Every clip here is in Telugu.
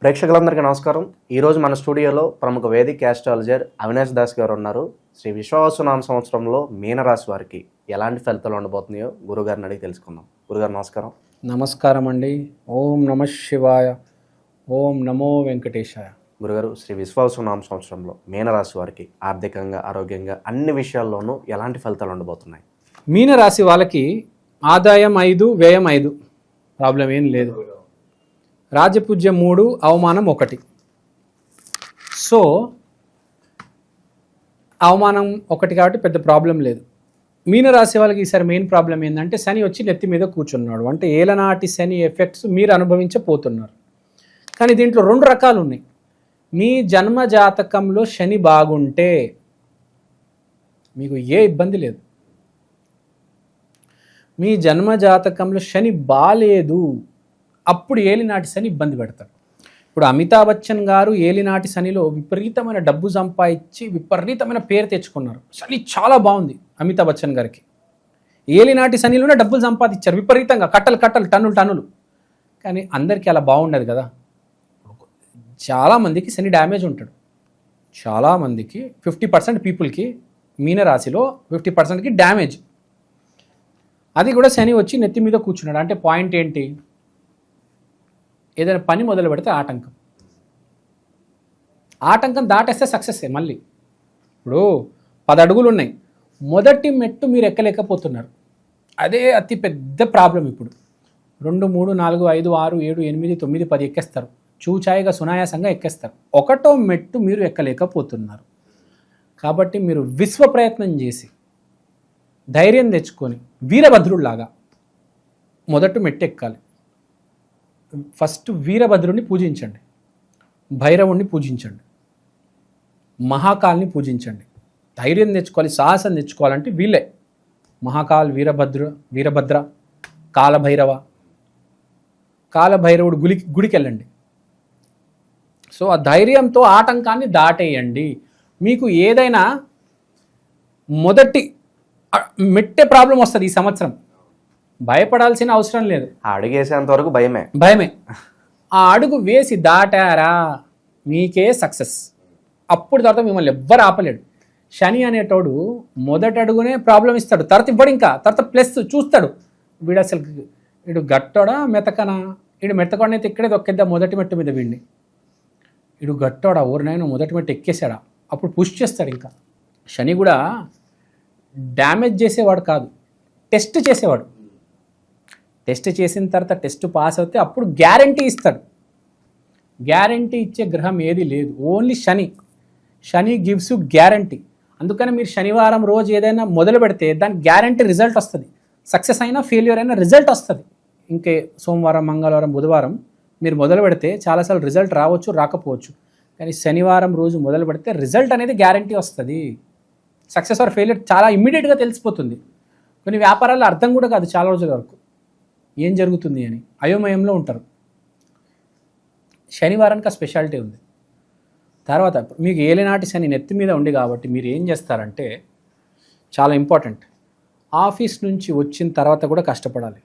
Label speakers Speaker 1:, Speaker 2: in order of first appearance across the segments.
Speaker 1: ప్రేక్షకులందరికీ నమస్కారం. ఈరోజు మన స్టూడియోలో ప్రముఖ వేదిక యాస్ట్రాలజర్ అవినాష్ దాస్ గారు ఉన్నారు. శ్రీ విశ్వావసునామ సంవత్సరంలో మీనరాశి వారికి ఎలాంటి ఫలితాలు ఉండబోతున్నాయో గురుగారిని అడిగి తెలుసుకుందాం. గురుగారు నమస్కారం.
Speaker 2: నమస్కారం అండి. ఓం నమ శివాయ, ఓం నమో వెంకటేశాయ.
Speaker 1: గురుగారు, శ్రీ విశ్వావసునామ సంవత్సరంలో మీనరాశి వారికి ఆర్థికంగా, ఆరోగ్యంగా అన్ని విషయాల్లోనూ ఎలాంటి ఫలితాలు ఉండబోతున్నాయి?
Speaker 2: మీనరాశి వాళ్ళకి ఆదాయం 5, వ్యయం 5, ప్రాబ్లం ఏం లేదు. రాజపూజ్యం 3, అవమానం 1. సో అవమానం 1 కాబట్టి పెద్ద ప్రాబ్లం లేదు. మీనరాశి వాళ్ళకి ఈసారి మెయిన్ ప్రాబ్లం ఏంటంటే శని వచ్చి నెత్తి మీద కూర్చున్నాడు. అంటే ఏలనాటి శని ఎఫెక్ట్స్ మీరు అనుభవించబోతున్నారు. కానీ దీంట్లో 2 రకాలు ఉన్నాయి. మీ జన్మ జాతకంలో శని బాగుంటే మీకు ఏ ఇబ్బంది లేదు. మీ జన్మ జాతకంలో శని బాలేదు, అప్పుడు ఏలినాటి శని ఇబ్బంది పెడతాడు. ఇప్పుడు అమితాబ్ బచ్చన్ గారు ఏలినాటి శనిలో విపరీతమైన డబ్బు సంపాదించి విపరీతమైన పేరు తెచ్చుకున్నారు. శని చాలా బాగుంది అమితాబ్ బచ్చన్ గారికి. ఏలినాటి శనిలోనే డబ్బులు సంపాదించారు విపరీతంగా, కట్టలు టన్నులు. కానీ అందరికీ అలా బాగుండదు కదా. చాలామందికి శని డ్యామేజ్ ఉంటాడు. చాలామందికి 50% పీపుల్కి మీనరాశిలో 50%కి డ్యామేజ్. అది కూడా శని వచ్చి నెత్తి మీద కూర్చున్నాడు. అంటే పాయింట్ ఏంటి? ఏదైనా పని మొదలు పెడితే ఆటంకం దాటేస్తే సక్సెస్సే. మళ్ళీ ఇప్పుడు 10 అడుగులు ఉన్నాయి, మొదటి మెట్టు మీరు ఎక్కలేకపోతున్నారు. అదే అతి పెద్ద ప్రాబ్లం. ఇప్పుడు 2, 3, 4, 5, 6, 7, 8, 9, 10 ఎక్కేస్తారు. చూచాయిగా సునాయాసంగా ఎక్కేస్తారు. 1వ మెట్టు మీరు ఎక్కలేకపోతున్నారు. కాబట్టి మీరు విశ్వ ప్రయత్నం చేసి ధైర్యం తెచ్చుకొని వీరభద్రుడిలాగా మొదటి మెట్టు ఎక్కాలి. ఫస్ట్ వీరభద్రుడిని పూజించండి, భైరవుణ్ణి పూజించండి, మహాకాల్ని పూజించండి. ధైర్యం తెచ్చుకోవాలి, సాహసం తెచ్చుకోవాలంటే వీళ్ళే మహాకాల్, వీరభద్ర, కాలభైరవుడు గుడికి వెళ్ళండి. సో ఆ ధైర్యంతో ఆటంకాన్ని దాటేయండి. మీకు ఏదైనా మొదటి మెట్టే ప్రాబ్లం వస్తుంది ఈ సంవత్సరం. భయపడాల్సిన అవసరం లేదు.
Speaker 1: అడుగేసేంత వరకు భయమే.
Speaker 2: ఆ అడుగు వేసి దాటారా మీకే సక్సెస్. అప్పుడు తర్వాత మిమ్మల్ని ఎవ్వరు ఆపలేడు. శని అనేటోడు మొదటి అడుగునే ప్రాబ్లం ఇస్తాడు, తర్వాత ఇవ్వడు. ఇంకా తర్వాత ప్లస్ చూస్తాడు. వీడు అసలు వీడు గట్టోడా మెతకనా, వీడు మెతకడనైతే ఇక్కడే దొక్కేద్దా మొదటి మెట్టు మీద వీడిని. వీడు గట్టోడా ఊరినైనా మొదటి మెట్టు ఎక్కేసాడా, అప్పుడు పుష్ చేస్తాడు. ఇంకా శని కూడా డ్యామేజ్ చేసేవాడు కాదు, టెస్ట్ చేసేవాడు. టెస్ట్ చేసిన తర్వాత టెస్ట్ పాస్ అవుతే అప్పుడు గ్యారంటీ ఇస్తాడు. గ్యారంటీ ఇచ్చే గ్రహం ఏది లేదు, only Shani gives you guarantee. అందుకని మీరు శనివారం రోజు ఏదైనా మొదలు పెడితే దానికి గ్యారంటీ రిజల్ట్ వస్తుంది. సక్సెస్ అయినా ఫెయిల్యూర్ అయినా రిజల్ట్ వస్తుంది. ఇంకే సోమవారం, మంగళవారం, బుధవారం మీరు మొదలు పెడితే చాలాసార్లు రిజల్ట్ రావచ్చు, రాకపోవచ్చు. కానీ శనివారం రోజు మొదలు పెడితే రిజల్ట్ అనేది గ్యారంటీ వస్తుంది. సక్సెస్ ఆర్ ఫెయిల్యూర్ చాలా ఇమ్మీడియట్గా తెలిసిపోతుంది. కొన్ని వ్యాపారాల్లో అర్థం కూడా కాదు చాలా రోజుల వరకు ఏం జరుగుతుంది అని, అయోమయంలో ఉంటారు. శనివారానికి ఆ స్పెషాలిటీ ఉంది. తర్వాత మీకు ఏలినాటి శని నెత్తి మీద ఉంది కాబట్టి మీరు ఏం చేస్తారంటే చాలా ఇంపార్టెంట్, ఆఫీస్ నుంచి వచ్చిన తర్వాత కూడా కష్టపడాలి.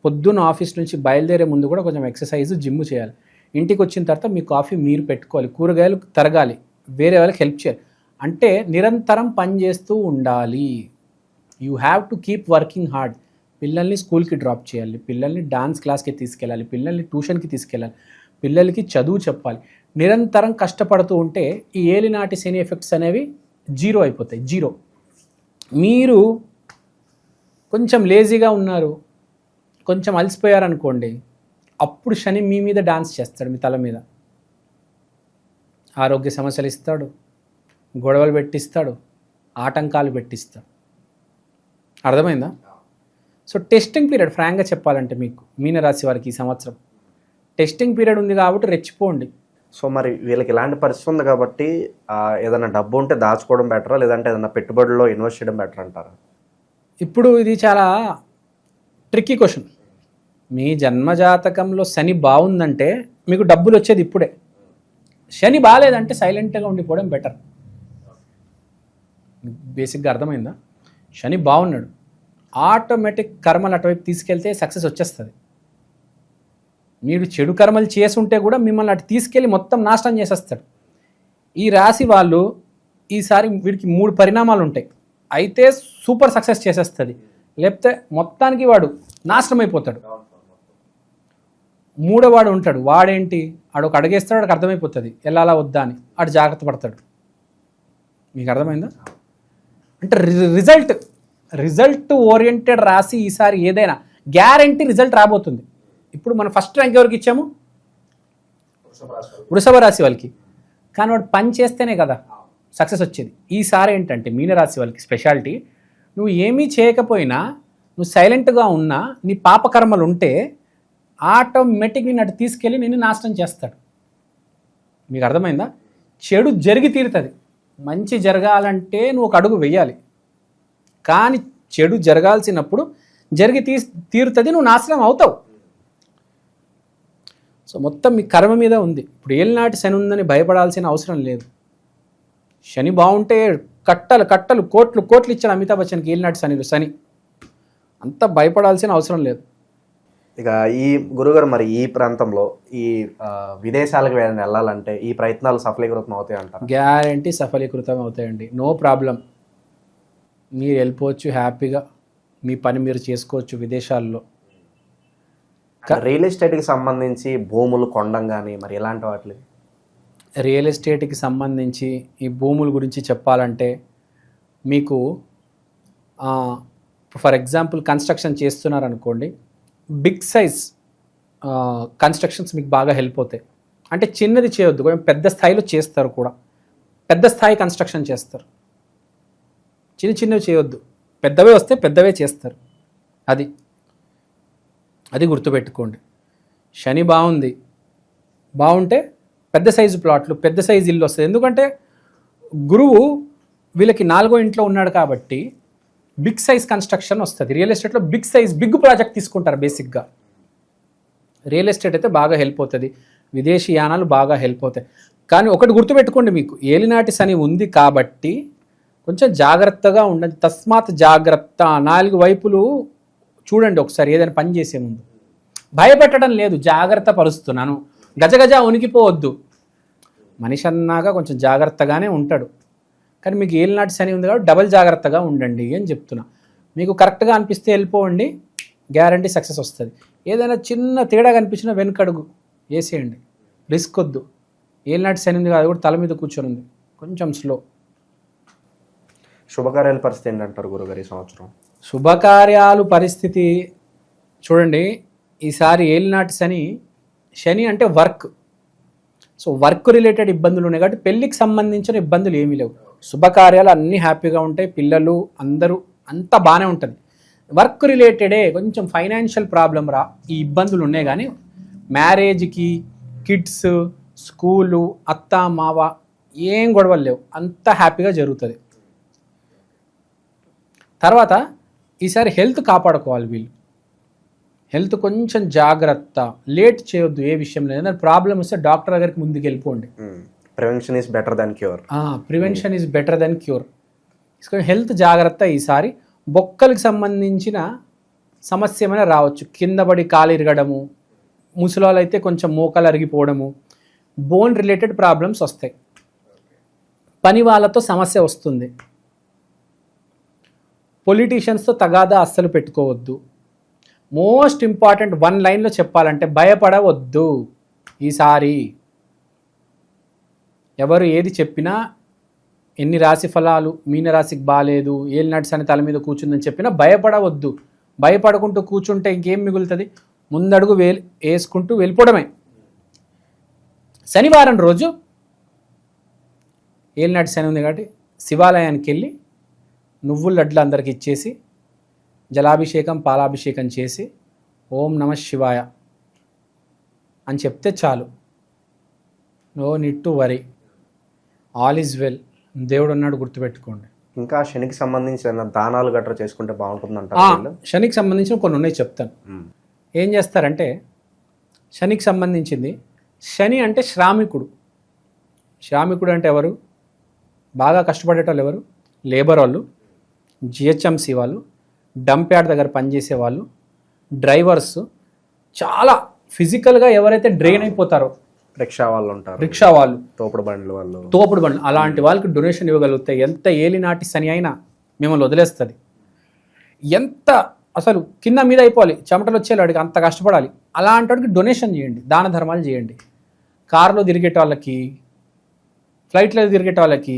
Speaker 2: పొద్దున్న ఆఫీస్ నుంచి బయలుదేరే ముందు కూడా కొంచెం ఎక్సర్సైజ్, జిమ్ చేయాలి. ఇంటికి వచ్చిన తర్వాత మీ కాఫీ మీరు పెట్టుకోవాలి, కూరగాయలు తరగాలి, వేరే వాళ్ళకి హెల్ప్ చేయాలి. అంటే నిరంతరం పనిచేస్తూ ఉండాలి. You have to keep working hard. పిల్లల్ని స్కూల్కి డ్రాప్ చేయాలి, పిల్లల్ని డాన్స్ క్లాస్కి తీసుకెళ్ళాలి, పిల్లల్ని ట్యూషన్కి తీసుకెళ్ళాలి, పిల్లలకి చదువు చెప్పాలి. నిరంతరం కష్టపడుతూ ఉంటే ఈ ఏలినాటి శని ఎఫెక్ట్స్ అనేవి జీరో అయిపోతాయి. మీరు కొంచెం లేజీగా ఉన్నారు, కొంచెం అలసిపోయారనుకోండి, అప్పుడు శని మీ మీద డాన్స్ చేస్తాడు, మీ తల మీద ఆరోగ్య సమస్యలు ఇస్తాడు, గొడవలు పెట్టిస్తాడు, ఆటంకాలు పెట్టిస్తాడు. అర్థమైందా? సో టెస్టింగ్ పీరియడ్, ఫ్రాంక్గా చెప్పాలంటే మీకు మీనరాశి వారికి ఈ సంవత్సరం టెస్టింగ్ పీరియడ్ ఉంది కాబట్టి రెచ్చిపోండి.
Speaker 1: సో మరి వీళ్ళకి ఇలాంటి పరిస్థితి ఉంది కాబట్టి ఏదైనా డబ్బు ఉంటే దాచుకోవడం బెటరా, లేదంటే ఏదైనా పెట్టుబడిలో ఇన్వెస్ట్ చేయడం బెటర్ అంటారా?
Speaker 2: ఇప్పుడు ఇది చాలా ట్రిక్కీ క్వశ్చన్. మీ జన్మజాతకంలో శని బాగుందంటే మీకు డబ్బులు వచ్చేది ఇప్పుడే. శని బాగాలేదంటే సైలెంట్గా ఉండిపోవడం బెటర్. బేసిక్గా అర్థమైందా? శని బాగున్నాడు, ఆటోమేటిక్ కర్మలు అటువైపు తీసుకెళ్తే సక్సెస్ వచ్చేస్తుంది. మీరు చెడు కర్మలు చేసి ఉంటే కూడా మిమ్మల్ని అటు తీసుకెళ్ళి మొత్తం నాశనం చేసేస్తాడు. ఈ రాశి వాళ్ళు ఈసారి వీడికి 3 పరిణామాలు ఉంటాయి. అయితే సూపర్ సక్సెస్ చేసేస్తుంది, లేకపోతే మొత్తానికి వాడు నాశనం అయిపోతాడు. మూడోవాడు ఉంటాడు, వాడేంటి ఆడు ఒక అడుగేస్తాడు, వాడికి అర్థమైపోతుంది వెళ్ళాలా వద్దా అని, ఆడు జాగ్రత్త పడతాడు. మీకు అర్థమైందా? అంటే రిజల్ట్ ఓరియంటెడ్ రాశి ఈసారి ఏదైనా గ్యారంటీ రిజల్ట్ రాబోతుంది. ఇప్పుడు మనం ఫస్ట్ ర్యాంక్ ఎవరికి ఇచ్చాము? వృషభ రాశి వాళ్ళకి. కానీ వాడు పని చేస్తేనే కదా సక్సెస్ వచ్చేది. ఈసారి ఏంటంటే మీనరాశి వాళ్ళకి స్పెషాలిటీ, నువ్వు ఏమీ చేయకపోయినా, నువ్వు సైలెంట్గా ఉన్నా, నీ పాపకర్మలు ఉంటే ఆటోమేటిక్ నేను అటు తీసుకెళ్ళి నిన్ను నాశనం చేస్తాడు. మీకు అర్థమైందా? చెడు జరిగి తీరుతుంది. మంచి జరగాలంటే నువ్వు ఒక అడుగు వెయ్యాలి, కానీ చెడు జరగాల్సినప్పుడు జరిగి తీరుతుంది, నువ్వు నాశనం అవుతావు. సో మొత్తం మీ కర్మ మీద ఉంది. ఇప్పుడు ఏలినాటి శని ఉందని భయపడాల్సిన అవసరం లేదు. శని బాగుంటే కట్టలు కోట్లు ఇచ్చాడు అమితాబ్ బచ్చన్కి ఏలినాటి శని. అంత భయపడాల్సిన అవసరం లేదు.
Speaker 1: ఇక ఈ గురుగారు మరి ఈ ప్రాంతంలో ఈ విదేశాలకు వెళ్ళాలంటే ఈ ప్రయత్నాలు సఫలీకృతం అవుతాయి అంటారు?
Speaker 2: గ్యారంటీ సఫలీకృతం అవుతాయండి, నో ప్రాబ్లం. మీరు వెళ్ళిపోవచ్చు హ్యాపీగా, మీ పని మీరు చేసుకోవచ్చు విదేశాల్లో.
Speaker 1: రియల్ ఎస్టేట్కి సంబంధించి భూములు కొనడం కానీ మరి ఎలాంటి వాటి?
Speaker 2: రియల్ ఎస్టేట్కి సంబంధించి ఈ భూముల గురించి చెప్పాలంటే మీకు ఫర్ ఎగ్జాంపుల్ కన్స్ట్రక్షన్ చేస్తున్నారనుకోండి, బిగ్ సైజ్ కన్స్ట్రక్షన్స్ మీకు బాగా హెల్ప్ అవుతాయి. అంటే చిన్నది చేయొద్దు, కొంచెం పెద్ద స్థాయిలో చేస్తారు కూడా. పెద్ద స్థాయి కన్స్ట్రక్షన్ చేస్తారు, చిన్నవి చేయొద్దు. పెద్దవే వస్తే పెద్దవే చేస్తారు. అది గుర్తుపెట్టుకోండి. శని బాగుంటే పెద్ద సైజు ప్లాట్లు, పెద్ద సైజు ఇల్లు వస్తుంది. ఎందుకంటే గురువు వీళ్ళకి 4వ ఇంట్లో ఉన్నాడు కాబట్టి బిగ్ సైజ్ కన్స్ట్రక్షన్ వస్తుంది. రియల్ ఎస్టేట్లో బిగ్ ప్రాజెక్ట్ తీసుకుంటారు బేసిక్గా. రియల్ ఎస్టేట్ అయితే బాగా హెల్ప్ అవుతుంది, విదేశీ యానాలు బాగా హెల్ప్ అవుతాయి. కానీ ఒకటి గుర్తుపెట్టుకోండి, మీకు ఏలినాటి శని ఉంది కాబట్టి కొంచెం జాగ్రత్తగా ఉండండి. తస్మాత్ జాగ్రత్త. 4 వైపులు చూడండి ఒకసారి ఏదైనా పని చేసే ముందు. భయపెట్టడం లేదు, జాగ్రత్త పరుస్తున్నాను, గజగజ ఉనికిపోవద్దు. మనిషి అన్నాక కొంచెం జాగ్రత్తగానే ఉంటాడు. కానీ మీకు ఏలినాటి శని ఉంది కాబట్టి డబల్ జాగ్రత్తగా ఉండండి అని చెప్తున్నా. మీకు కరెక్ట్గా అనిపిస్తే వెళ్ళిపోండి, గ్యారంటీ సక్సెస్ వస్తుంది. ఏదైనా చిన్న తేడా కనిపించినా వెనుకడుగు వేసేయండి, రిస్క్ వద్దు. ఏలినాటి శని ఉంది, అది కూడా తల మీద కూర్చొని ఉంది, కొంచెం స్లో.
Speaker 1: శుభకార్యాల పరిస్థితి ఏంటంటారు గురుగారు ఈ సంవత్సరం?
Speaker 2: శుభకార్యాలు పరిస్థితి చూడండి, ఈసారి ఏలినాటి శని అంటే వర్క్. సో వర్క్ రిలేటెడ్ ఇబ్బందులు ఉన్నాయి కాబట్టి పెళ్ళికి సంబంధించిన ఇబ్బందులు ఏమీ లేవు. శుభకార్యాలు అన్నీ హ్యాపీగా ఉంటాయి, పిల్లలు అందరూ అంతా బాగానే ఉంటుంది. వర్క్ రిలేటెడే కొంచెం ఫైనాన్షియల్ ప్రాబ్లం ఈ ఇబ్బందులు ఉన్నాయి. కానీ మ్యారేజ్కి, కిడ్స్, స్కూలు, అత్త మావ ఏం గొడవలు లేవు, అంతా హ్యాపీగా జరుగుతుంది. తర్వాత ఈసారి హెల్త్ కాపాడుకోవాలి వీళ్ళు. హెల్త్ కొంచెం జాగ్రత్త, లేట్ చేయొద్దు ఏ విషయంలో. ఏదైనా ప్రాబ్లం వస్తే డాక్టర్ దగ్గరికి ముందుకు వెళ్ళిపోండి.
Speaker 1: Prevention is better than cure.
Speaker 2: Prevention is better than cure. Health జాగ్రత్త. ఈసారి బొక్కలకు సంబంధించిన సమస్య ఏమైనా రావచ్చు, కింద పడి కాలు ఇరగడము, ముసలాలు అయితే కొంచెం మోకాలు అరిగిపోవడము, బోన్ రిలేటెడ్ ప్రాబ్లమ్స్ వస్తాయి. పని వాళ్ళతో సమస్య వస్తుంది. పొలిటీషియన్స్తో తగాదా అస్సలు పెట్టుకోవద్దు. మోస్ట్ ఇంపార్టెంట్ 1 లైన్లో చెప్పాలంటే భయపడవద్దు. ఈసారి ఎవరు ఏది చెప్పినా, ఎన్ని రాశి ఫలాలు మీనరాశికి బాగాలేదు, ఏలినాటి శని తల మీద కూర్చుందని చెప్పినా భయపడవద్దు. భయపడుకుంటూ కూర్చుంటే ఇంకేం మిగులుతుంది? ముందడుగు వేసుకుంటూ వెళ్ళిపోవడమే. శనివారం రోజు ఏలినాటి శని ఉంది కాబట్టి శివాలయానికి వెళ్ళి నువ్వుల లడ్లు అందరికి ఇచ్చేసి జలాభిషేకం, పాలాభిషేకం చేసి ఓం నమ శివాయ అని చెప్తే చాలు. No need to worry, all is well. దేవుడు అన్నాడు, గుర్తుపెట్టుకోండి.
Speaker 1: ఇంకా శనికి సంబంధించిన దానాలు గట్రా చేసుకుంటే బాగుంటుందంట.
Speaker 2: శనికి సంబంధించిన కొన్ని ఉన్నాయి, చెప్తాను. ఏం చేస్తారంటే శనికి సంబంధించింది, శని అంటే శ్రామికుడు. శ్రామికుడు అంటే ఎవరు? బాగా కష్టపడేటోళ్ళు ఎవరు? లేబర్ వాళ్ళు, జిహెచ్ఎంసి వాళ్ళు, డంప్ యార్డ్ దగ్గర పనిచేసే వాళ్ళు, డ్రైవర్స్, చాలా ఫిజికల్గా ఎవరైతే డ్రైన్ అయిపోతారో
Speaker 1: రిక్షా వాళ్ళు ఉంటారు,
Speaker 2: రిక్షా వాళ్ళు,
Speaker 1: తోపుడు బండ్ల వాళ్ళు,
Speaker 2: తోపుడు బండ్లు, అలాంటి వాళ్ళకి డొనేషన్ ఇవ్వగలిగితే ఎంత ఏలినాటి శని అయినా మిమ్మల్ని వదిలేస్తుంది. ఎంత అసలు కింద మీద అయిపోవాలి, చెమటలు వచ్చేవాడికి అంత కష్టపడాలి. అలాంటి వాడికి డొనేషన్ చేయండి, దాన ధర్మాలు చేయండి. కారులో తిరిగేట వాళ్ళకి, ఫ్లైట్లో తిరిగేట వాళ్ళకి,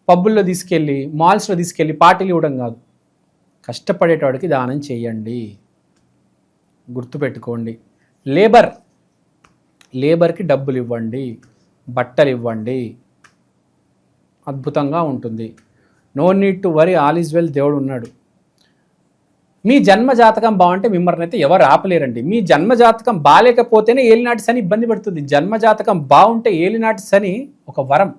Speaker 2: పబ్బుల్లో తీసుకెళ్ళి, మాల్స్లో తీసుకెళ్ళి పార్టీలు ఇవ్వడం కాదు, కష్టపడేటవాడికి దానం చేయండి. గుర్తుపెట్టుకోండి. లేబర్కి డబ్బులు ఇవ్వండి, బట్టలు ఇవ్వండి, అద్భుతంగా ఉంటుంది. No need to worry, all is well, దేవుడు ఉన్నాడు. మీ జన్మ జాతకం బాగుంటే మిమ్మల్ని అయితే ఎవరు ఆపలేరండి. మీ జన్మ జాతకం బాగాలేకపోతేనే ఏలినాటి శని ఇబ్బంది పెడుతుంది. జన్మ జాతకం బాగుంటే ఏలినాటి శని ఒక వరం.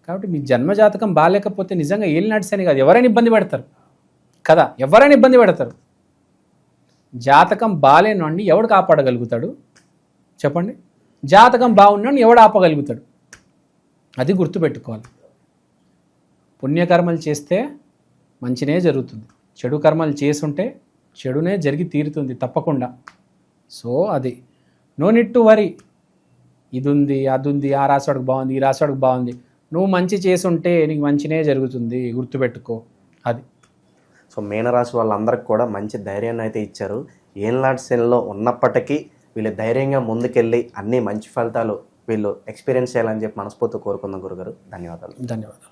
Speaker 2: కాబట్టి మీ జన్మ జాతకం బాగాలేకపోతే నిజంగా ఏలినాటి శని కాదు, ఎవరైనా ఇబ్బంది పెడతారు కదా, ఎవరైనా ఇబ్బంది పెడతారు. జాతకం బాగాలేనండి ఎవడు కాపాడగలుగుతాడు చెప్పండి? జాతకం బాగున్నాడు ఎవడు ఆపగలుగుతాడు? అది గుర్తుపెట్టుకోవాలి. పుణ్యకర్మలు చేస్తే మంచినే జరుగుతుంది, చెడు కర్మలు చేసుంటే చెడునే జరిగి తీరుతుంది తప్పకుండా. సో అది నో నీడ్ టు వరీ. ఇది ఉంది, అది ఉంది, ఆ రాసాడికి బాగుంది, ఈ రాసాడికి బాగుంది. నువ్వు మంచి చేసుంటే నీకు మంచినే జరుగుతుంది, గుర్తుపెట్టుకో. అది
Speaker 1: సో మీనరాశి వాళ్ళందరికీ కూడా మంచి ధైర్యాన్ని అయితే ఇచ్చారు. ఏలినాటి శనిలో ఉన్నప్పటికీ వీళ్ళు ధైర్యంగా ముందుకెళ్ళి అన్ని మంచి ఫలితాలు వీళ్ళు ఎక్స్పీరియన్స్ చేయాలని చెప్పి మనస్ఫూర్తిగా కోరుకుందాం గురుగారు. ధన్యవాదాలు.
Speaker 2: ధన్యవాదాలు.